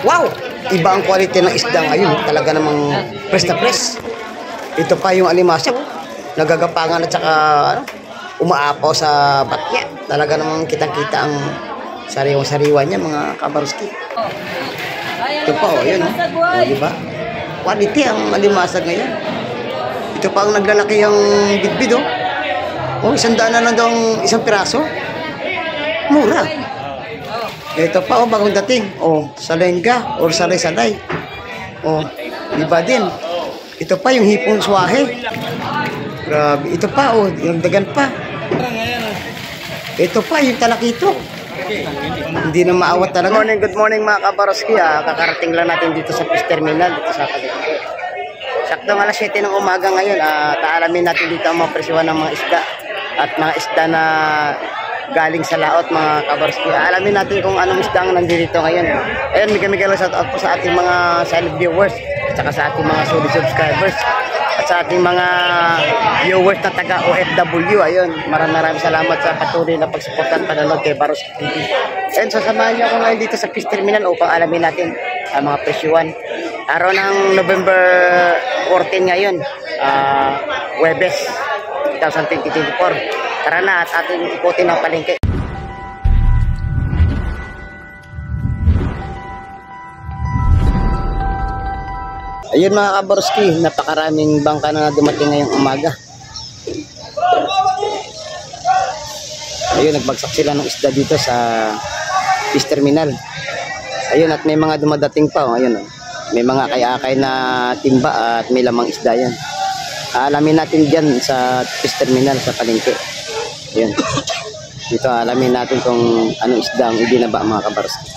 Wow! Iba ang quality ng isda ngayon. Talaga namang press na press. Ito pa yung alimasag. Nagagapangan at saka umaapaw sa batya. Talaga namang kitang-kita ang sariwang-sariwa niya mga kabaruski. Ito pa yun diba? Quality ang alimasag ngayon. Ito pa ang naglalaki ang bidbid $100 na lang daw isang piraso. Mura. Ito pa bagong dating. Sa lengga or sa salay. Iba din. Ito pa yung hipong swahe. Grabe. Ito pa yung dagan pa. Ito pa yung talakito. Hindi na maawat talaga. Good morning mga kabaroski. Kakarating lang natin dito sa fish terminal dito sa Palengke. Saktong alas 7 ng umaga ngayon. Taalamin natin dito ang mga presyohan ng mga isda at mga isda na galing sa laot mga kabaroski. Alamin natin kung anong isda ang nandito ngayon. Ayun, may shout out po sa ating mga silent viewers at saka sa ating mga solid subscribers at sa ating mga viewers na taga OFW. Ayun, maraming salamat sa patuloy na pagsuportan panonood kay Baroski TV. And sasamahan niyo ako ngayon dito sa fish terminal upang alamin natin ang mga presyuhan. Araw ng November 14 ngayon, Huwebes 2024. Tara na at ating ikutin ang palengke. Ayun mga kabaroski, napakaraming bangka na dumating ngayong umaga. Ayun, nagbagsak sila ng isda dito sa fish terminal. Ayun, at may mga dumadating pa. Ayun, may mga kay-akay na timba at may lamang isda yan. Alamin natin dyan sa fish terminal sa palengke. Ayun. Dito alamin natin kung anong isda ang ibinaba mga kabaroski.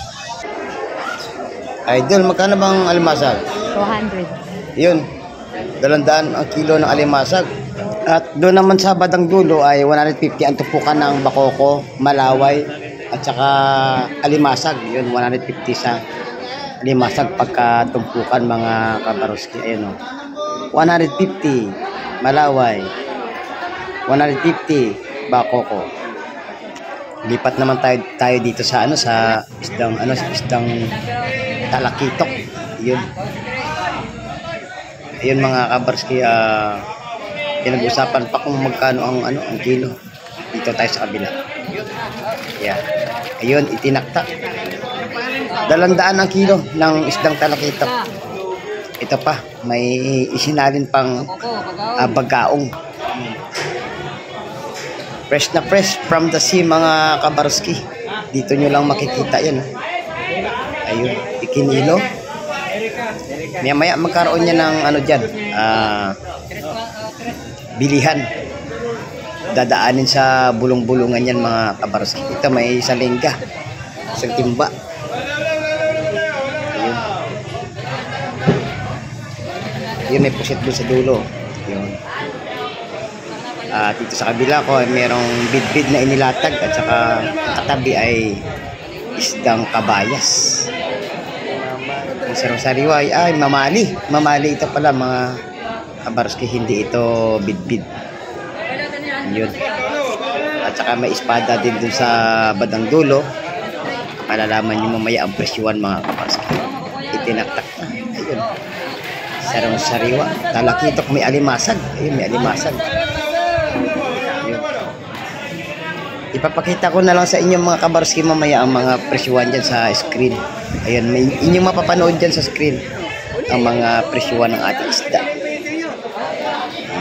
Idol, magkano bang alimasag? 200. Yun, 200 ang kilo ng alimasag. At doon naman sa badang dulo ay 150 ang tupukan ng bakoko, malaway at saka alimasag. Yun, 150 sa alimasag pagka tumpukan mga kabaroski. Ayun 150 malaway, 150 bakoko. Lipat naman tayo dito sa sa isdang talakitok. Yun. Ayun mga kabarski, pinag-usapan pa kung magkano ang kilo. Dito tayo sa kabila. Yeah. Ayun, itinakta. 200 ang kilo ng isdang talakitok. Ito pa, may isinalin pang bagaong. Fresh na fresh from the sea mga kabaroski. Dito nyo lang makikita yan. Ayun, ikinilo. Maya magkaroon niya ng dyan, bilihan. Dadaanin sa bulong-bulungan yan mga kabaroski. Ito may isang lengga, isang timba. Ayun. Ayun, may pusit doon sa dulo. Ayun. Dito sa kabila ko ay merong bidbid na inilatag at saka katabi ay isdang kabayas. Ang sarong-sariwa ay mamali. Mamali ito pala mga kabaroski, hindi ito bidbid. Yun. At saka may espada din dun sa badang dulo. Malalaman nyo mamaya ang presyuhan mga kabaroski. Itinaktak na. Ayun. Sarong-sariwa. Talakitok may alimasag. Ayun, may alimasag. Ipapakita ko na lang sa inyo mga kabaroski mamaya ang mga presyuhan dyan sa screen. Ayun, may inyong mapapanood dyan sa screen ang mga presyuhan ng ating isda.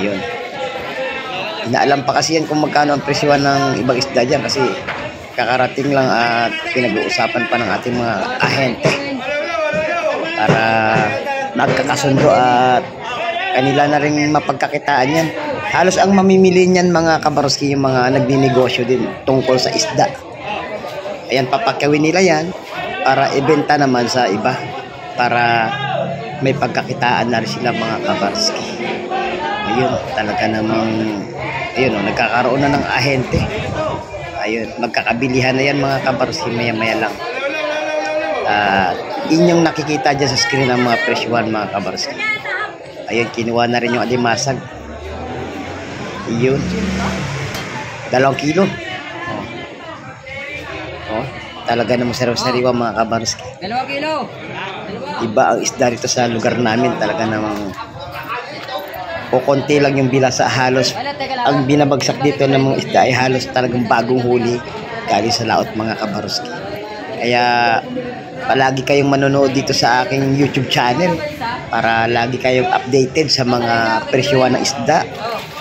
Ayun. Inaalam pa kasi yan kung magkano ang presyuhan ng ibang isda dyan kasi kakarating lang at pinag-uusapan pa ng ating mga ahente para magkakasundo at kanila na rin mapagkakitaan yan. Halos ang mamimili niyan mga kabaroski yung mga nagninegosyo din tungkol sa isda. Ayan, papakawin nila yan para ibenta naman sa iba para may pagkakitaan na rin sila mga kabaroski. Ayun, talaga namang nagkakaroon na ng ahente. Ayun, magkakabilihan na yan mga kabaroski maya-maya lang. Inyong nakikita dyan sa screen ng mga presyuhan mga kabaroski. Ayun, kinuha na rin yung alimasag. Yun. 2 kilo. 2 Talaga namang sariwa mga kabarski. 2 kilo. Iba ang isda dito sa lugar namin. Talaga namang o konti lang yung bilasa, halos ang binabagsak dito ng mga isda ay halos talagang bagong huli galing sa laot mga kabarski. Kaya palagi kayong manonood dito sa aking YouTube channel para lagi kayong updated sa mga presyohan ng isda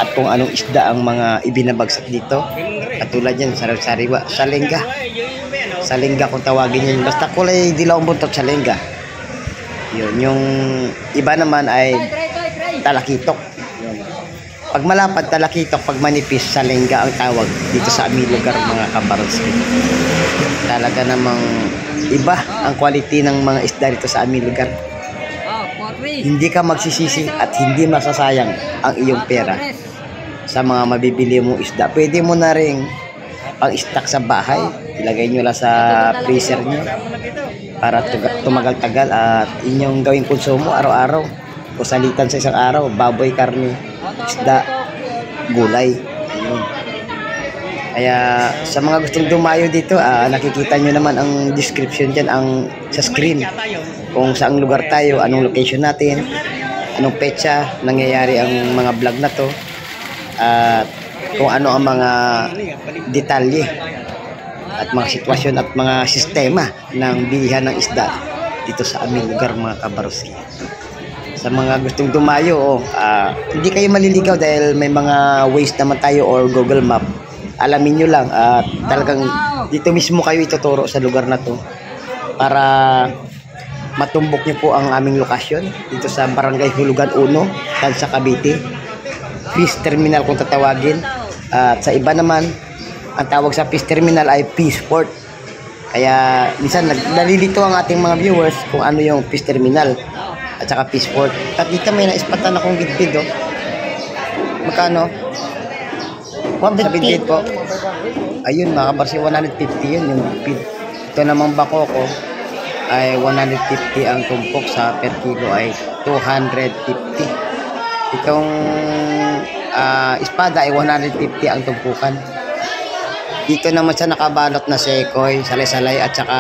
at kung anong isda ang mga ibinabagsak dito. Katulad yan, sariwa, salenga. Salenga kung tawagin yun. Basta kulay dilaw ang buntot, salenga. Yun, yung iba naman ay talakitok. Yun. Pag malapad, talakitok. Pag manipis, salenga ang tawag dito sa aming lugar mga kabarski. Talaga namang iba ang quality ng mga isda dito sa aming lugar. Hindi ka magsisisi at hindi masasayang ang iyong pera sa mga mabibili mong isda. Pwede mo na rin pang-stock sa bahay. Ilagay nyo lang sa freezer nyo para tumagal-tagal at inyong gawing konsumo araw-araw. O salitan sa isang araw, baboy, karne, isda, gulay. Ayun. Kaya sa mga gustong dumayo dito, nakikita nyo naman ang description dyan sa screen. Kung saang lugar tayo, anong location natin, anong petsa, nangyayari ang mga vlog na to, at kung ano ang mga detalye at mga sitwasyon at mga sistema ng bilihan ng isda dito sa aming lugar mga kabarski. Sa mga gustong dumayo, hindi kayo maliligaw dahil may mga ways naman tayo or Google Map. Alamin nyo lang at talagang dito mismo kayo ituturo sa lugar na to para matumbok nyo po ang aming lokasyon dito sa Barangay Hulugan 1, Tansa, Cavite. Fish Terminal kung tatawagin. At sa iba naman, ang tawag sa Fish Terminal ay Fish Port. Kaya minsan nalilito ang ating mga viewers kung ano yung Fish Terminal at saka Fish Port. At dito may naispatan akong gitbid, oh. Magkano? 150 po. Ayun mga kabarsi, 150 yun yung gitbid. Ito namang bako ko ay 150 ang tumpok, sa per kilo ay 250. Itong espada ay 150 ang tumpukan. Dito naman sa nakabalot na sekoy, salay-salay at saka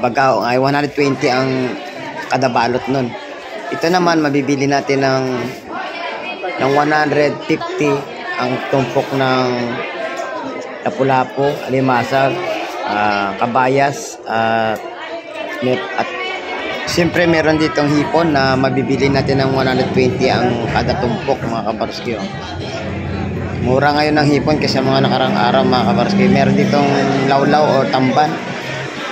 bagaong ay 120 ang kada balot nun. Ito naman mabibili natin ng 150 ang tumpok ng lapu-lapu, alimasag, kabayas at siyempre meron ditong hipon na mabibili natin ng 120 ang kada tumpok mga kabarski. Mura ngayon ang hipon kasi mga nakarang araw mga kabarski. Meron ditong lawlaw o tamban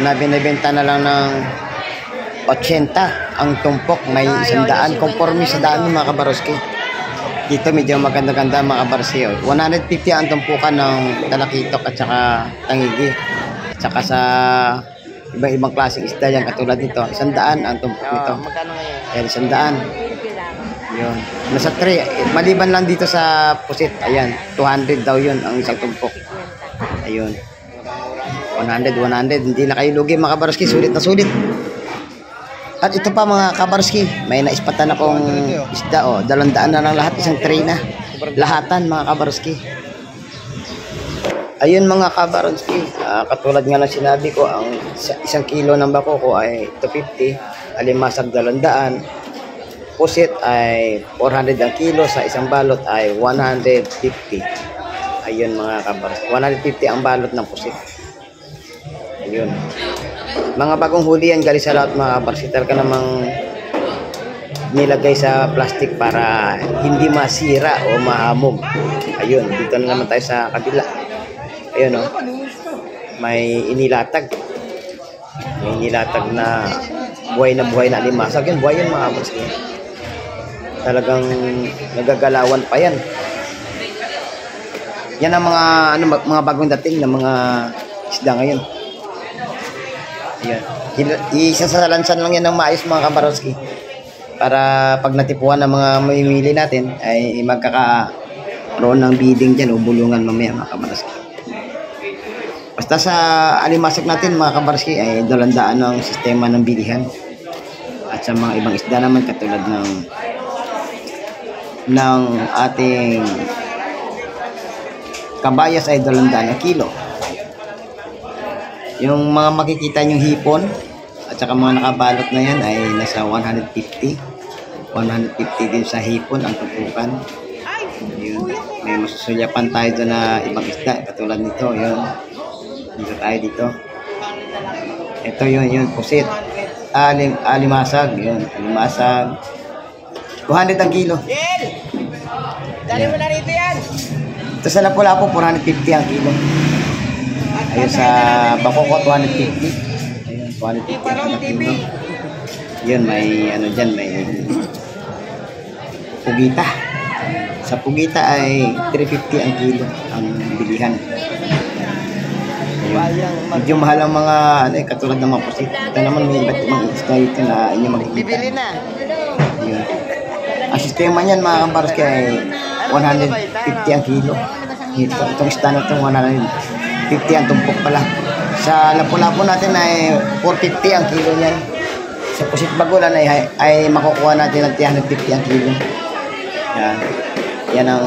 na binibenta na lang ng 80 ang tumpok, may 100 conforme sa dami mga kabarski. Dito medyo maganda-ganda mga kabarski. 150 ang tumpukan ng talakitok at saka tangigi. At saka sa ibang klaseng isda yan katulad nito, 100 ang tumpok nito. Magkano ngayon? Ayan, 100. Yun. Nasa 3. Maliban lang dito sa pusit. Ayan, 200 daw yun ang isang tumpok. Ayun. 100. Hindi na kayo lugi mga kabarski. Sulit na sulit. At ito pa mga kabarski, may naispatan akong isda. 200 na lang lahat. Isang tray na. Lahatan mga kabarski. Ayun mga kabarski, katulad nga ng sinabi ko, ang 1 kilo ng bako ko ay 250, alimasag 200, pusit ay 400 ang kilo, sa isang balot ay 150. Ayun mga kabarski, 150 ang balot ng pusit. Ayun. Mga bagong huli yan galing sa lahat mga kabarski, talaga namang nilagay sa plastic para hindi masira o mahamog. Ayun, dito na naman tayo sa kabila. Ayun may inilatag. May inilatag na buhay na alimasag. Yan, buhay yan mga kabarski. Talagang nagagalawan pa yan. Yan ang mga bagong dating na mga isda ngayon. Ayun. Isasalansan lang yan ng maayos mga kabarski. Para pag natipuan ng mga mamimili natin ay magkakaroon ng bidding dyan o bulungan mamaya mga kabarski. Basta sa alimasag natin mga kabarski ay 200 ang sistema ng bilihan. At sa mga ibang isda naman katulad ng ating kabayas ay 200 na kilo. Yung mga makikita yung hipon at saka mga nakabalot na yan ay nasa 150. 150 din sa hipon ang tutukan. Yun. May masusulyapan tayo doon na ibang isda katulad nito. Yun. Dito tayo dito. Ito yun, pusit. Alimasag. Yun, alimasag. 200 ang kilo. Dali mo na rito yan. Ito sa Lapu-Lapu, 450 ang kilo. Ayun sa Bakoko, 250. Ayun, 250 ang kilo. Yun, may ano dyan, may pugita. Sa pugita ay 350 ang kilo ang bilihan. Ayun. Medyo mahal ang mga ano, katulad ng mga pusit. Ito naman may iba't ibang isda ito na inyo makikita. Bibili na. Ayun. Ang sistema niyan mga kabarski ay 150 ang kilo. Itong isda na itong 150 ang tumpok pala. Sa Lapu-Lapu natin ay 450 ang kilo niyan. Sa Pusit Bagulan ay makukuha natin ng 350 ang kilo. Yan ang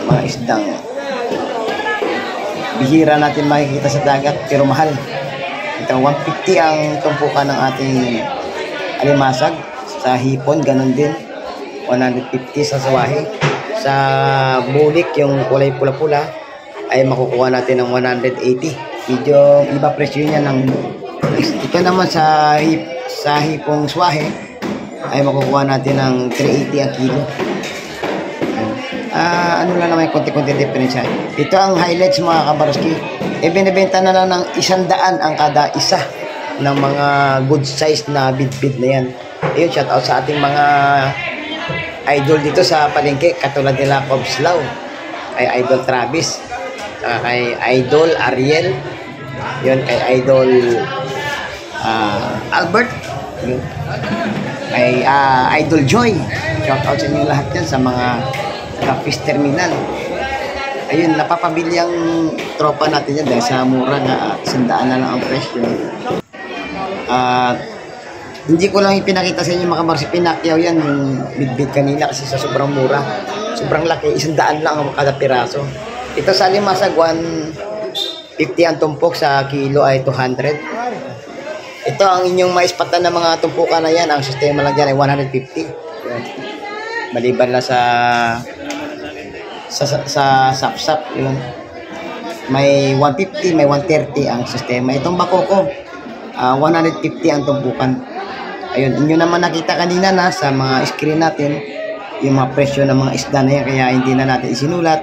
mga isdang bihira natin makikita sa dagat pero mahal. Ito 150 ang tumpukan ng ating alimasag. Sa hipon ganun din 150 sa sawahe. Sa bulik yung kulay pula-pula ay makukuha natin ng 180. Medyo iba presyo niya ng ito naman sa hipong swahe ay makukuha natin ng 380 ang kilo. Ano lang naman konti-konti diferensya. Ito ang highlights mga kabarski. Binibenta na lang ng 100 ang kada isa ng mga good size na bid-bid na yan. Ayun, shout out sa ating mga idol dito sa palengke katulad nila Cobslaw, kay Idol Travis, kay Idol Ariel, yun, kay Idol Albert, yun, kay Idol Joy. Shout out sa inyo lahat yan sa mga fish terminal. Ayun, napapabili ang tropa natin yan dahil sa mura na 100 na lang ang presyo. Hindi ko lang ipinakita sa inyo mga kabarsi, pinakyaw yan yung bid-bid kanina kasi sa sobrang mura, sobrang laki, 100 lang ang kada piraso. Ito sa alimasag 150 ang tumpok, sa kilo ay 200. Ito ang inyong maispatan na mga tumpukan na yan, ang sistema lang dyan ay 150. Yan. Maliban lang sa sapsap, yun. May 150, may 130 ang sistema. Itong Bakoko 150 ang tumpukan. Ayun, inyo naman nakita kanina na sa mga screen natin yung mga presyo ng mga isda na yan, kaya hindi na natin isinulat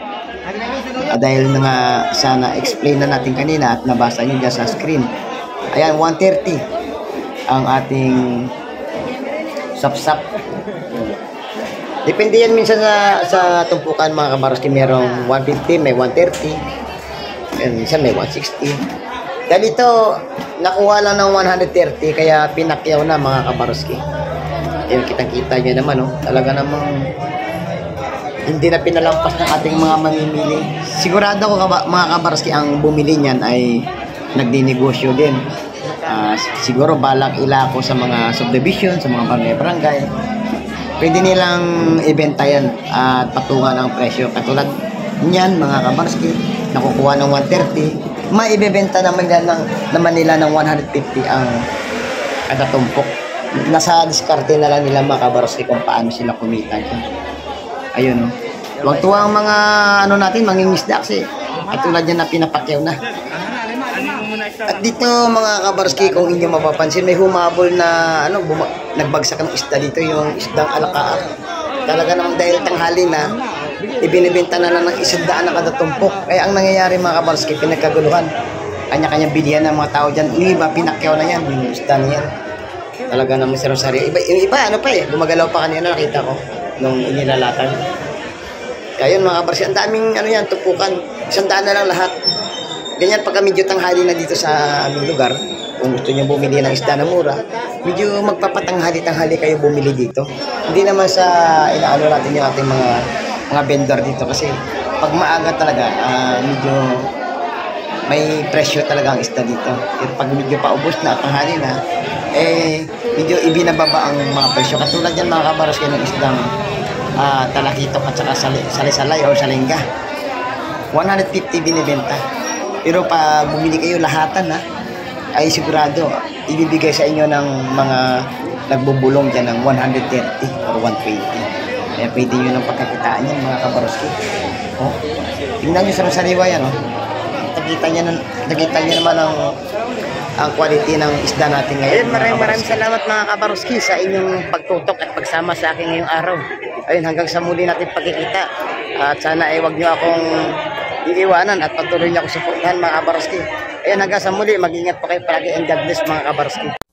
dahil nga sana explain na natin kanina at nabasa nyo dyan sa screen. Ayan, 130 ang ating sapsap. Depende yan minsan sa tumpukan mga kabarski. Merong 150, may 130, and minsan may 160. Dahil ito, nakuha lang ng 130, kaya pinakyaw na mga kabarski. Yan, kitang-kita nyo naman, no? Talaga namang hindi na pinalampas ng ating mga mamimili. Sigurado ko mga kabarski, ang bumili niyan ay nagdinegosyo din. Siguro balak ilako sa mga subdivision, sa mga barangay. Pwede nilang ibenta yan at patungan ang presyo. Katulad niyan mga kabarski, nakukuha ng 130, maibebenta naman nila ng 150 ang kada tumpok. Nasa diskarte na lang nila mga kabarski kung paano sila kumita dyan. Ayun, no? Huwag tuwa ang mga ano natin, mangingisda kasi katulad yan na pinapakyaw na. At dito mga kabarski, kung inyo mapapansin, may humabol na nagbagsak ng isda dito, yung isdang alakaak. Talaga namang dahil tanghali na, ibinibenta na lang ng 100 na kada tumpok. Kaya ang nangyayari mga kabarski, pinagkaguluhan. Kanya-kanyang bilihan ng mga tao dyan. Yung iba, pinakyaw na yan, yung isda na yan. Talaga namang sari-sari. Yung iba, gumagalaw pa kanina, nakita ko, nung inilalatan. Kaya yun mga kabarski, ang daming tumpukan. 100 na lang lahat. Ganyan pagka medyo tanghali na dito sa aming lugar, kung gusto nyo bumili ng isda na mura, medyo magpapatanghali-tanghali kayo bumili dito. Hindi naman sa inaano natin yung ating mga vendor dito kasi pag maaga talaga, medyo may presyo talaga ang isda dito. Pero pag medyo paubos na at tanghali na, medyo ibinababa ang mga presyo. Katulad yan mga kabarski ng isdang talakitok at saka salisalay o salingga. 150 binibenta. Pero pag bumili kayo lahatan ay sigurado ibibigay sa inyo ng mga nagbubulong dyan ng 130 or 120. Kaya pwede nyo ng pagkakitaan yan mga kabaroski. Oh, tingnan nyo sa sariwa yan. Oh. Nakita nyo naman ang quality ng isda natin ngayon. Ayun, maraming salamat mga kabaroski sa inyong pagtutok at pagsama sa akin ngayong araw. Ayun, hanggang sa muli natin pagkikita. At sana ay wag nyo akong iiwanan at patuloy niyo ako suportahan mga kabaroski. Ayun, hanggang sa muli, mag-ingat po kayo palagi and God bless mga kabaroski.